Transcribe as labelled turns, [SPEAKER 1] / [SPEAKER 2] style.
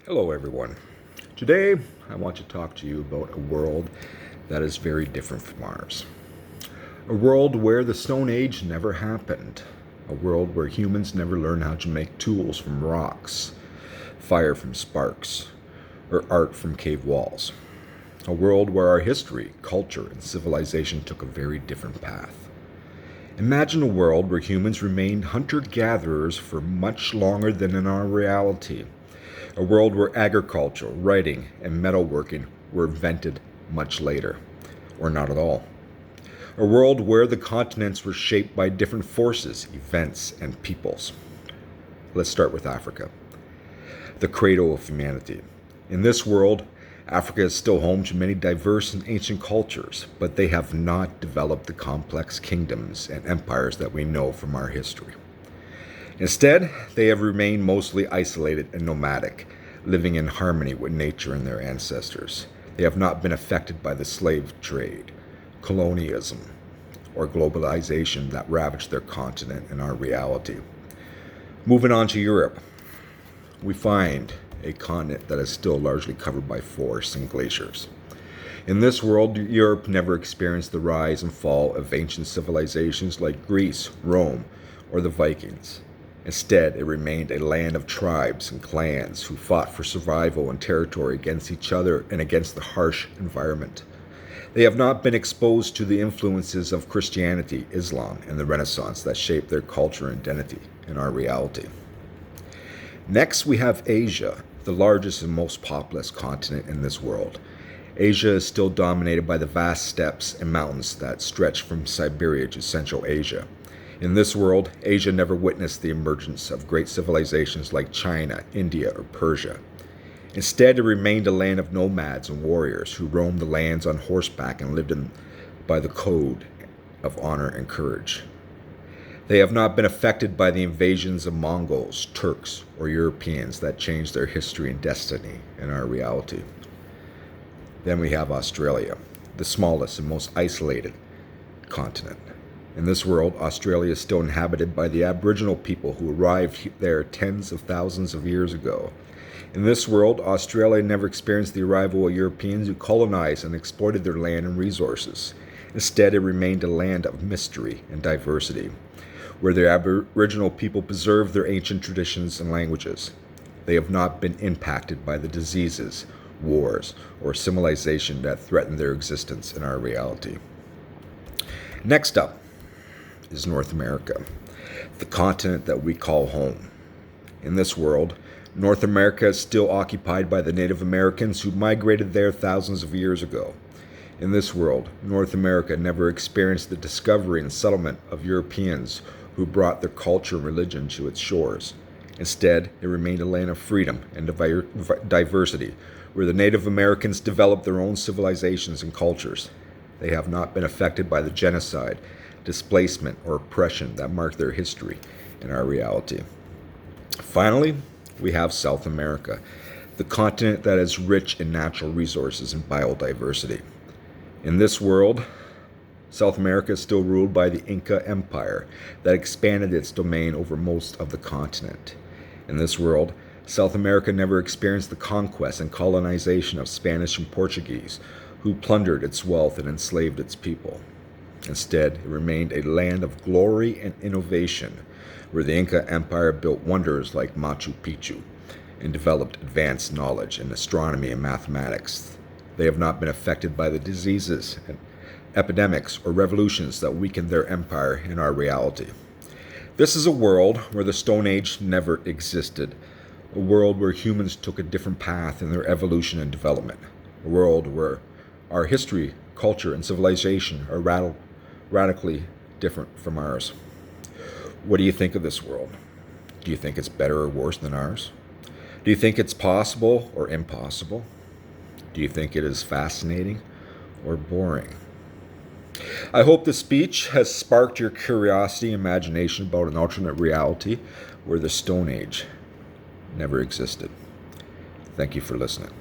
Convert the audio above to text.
[SPEAKER 1] Hello, everyone. Today, I want to talk to you about a world that is very different from ours. A world where the Stone Age never happened. A world where humans never learned how to make tools from rocks, fire from sparks, or art from cave walls. A world where our history, culture, and civilization took a very different path. Imagine a world where humans remained hunter gatherers for much longer than in our reality. A world where agriculture, writing, and metalworking were invented much later, or not at all. A world where the continents were shaped by different forces, events, and peoples. Let's start with Africa, the cradle of humanity. In this world, Africa is still home to many diverse and ancient cultures, but they have not developed the complex kingdoms and empires that we know from our history. Instead, they have remained mostly isolated and nomadic, living in harmony with nature and their ancestors. They have not been affected by the slave trade, colonialism, or globalization that ravaged their continent and our reality. Moving on to Europe, we find a continent that is still largely covered by forests and glaciers. In this world, Europe never experienced the rise and fall of ancient civilizations like Greece, Rome, or the Vikings. Instead, it remained a land of tribes and clans who fought for survival and territory against each other and against the harsh environment. They have not been exposed to the influences of Christianity, Islam, and the Renaissance that shaped their culture and identity in our reality. Next, we have Asia, the largest and most populous continent in this world. Asia is still dominated by the vast steppes and mountains that stretch from Siberia to Central Asia. In this world, Asia never witnessed the emergence of great civilizations like China, India, or Persia. Instead, it remained a land of nomads and warriors who roamed the lands on horseback and lived by the code of honor and courage. They have not been affected by the invasions of Mongols, Turks, or Europeans that changed their history and destiny in our reality. Then we have Australia, the smallest and most isolated continent. In this world, Australia is still inhabited by the Aboriginal people who arrived there tens of thousands of years ago. In this world, Australia never experienced the arrival of Europeans who colonized and exploited their land and resources. Instead, it remained a land of mystery and diversity, where the Aboriginal people preserved their ancient traditions and languages. They have not been impacted by the diseases, wars, or civilization that threaten their existence in our reality. Next up is North America, the continent that we call home. In this world, North America is still occupied by the Native Americans who migrated there thousands of years ago. In this world, North America never experienced the discovery and settlement of Europeans who brought their culture and religion to its shores. Instead, it remained a land of freedom and diversity, where the Native Americans developed their own civilizations and cultures. They have not been affected by the genocide, displacement, or oppression that marked their history in our reality. Finally, we have South America, the continent that is rich in natural resources and biodiversity. In this world, South America is still ruled by the Inca Empire that expanded its domain over most of the continent. In this world, South America never experienced the conquest and colonization of Spanish and Portuguese, who plundered its wealth and enslaved its people. Instead, it remained a land of glory and innovation, where the Inca Empire built wonders like Machu Picchu and developed advanced knowledge in astronomy and mathematics. They have not been affected by the diseases and epidemics or revolutions that weakened their empire in our reality. This is a world where the Stone Age never existed, a world where humans took a different path in their evolution and development, a world where our history, culture, and civilization are radically different from ours. What do you think of this world? Do you think it's better or worse than ours? Do you think it's possible or impossible? Do you think it is fascinating or boring? I hope this speech has sparked your curiosity and imagination about an alternate reality where the Stone Age never existed. Thank you for listening.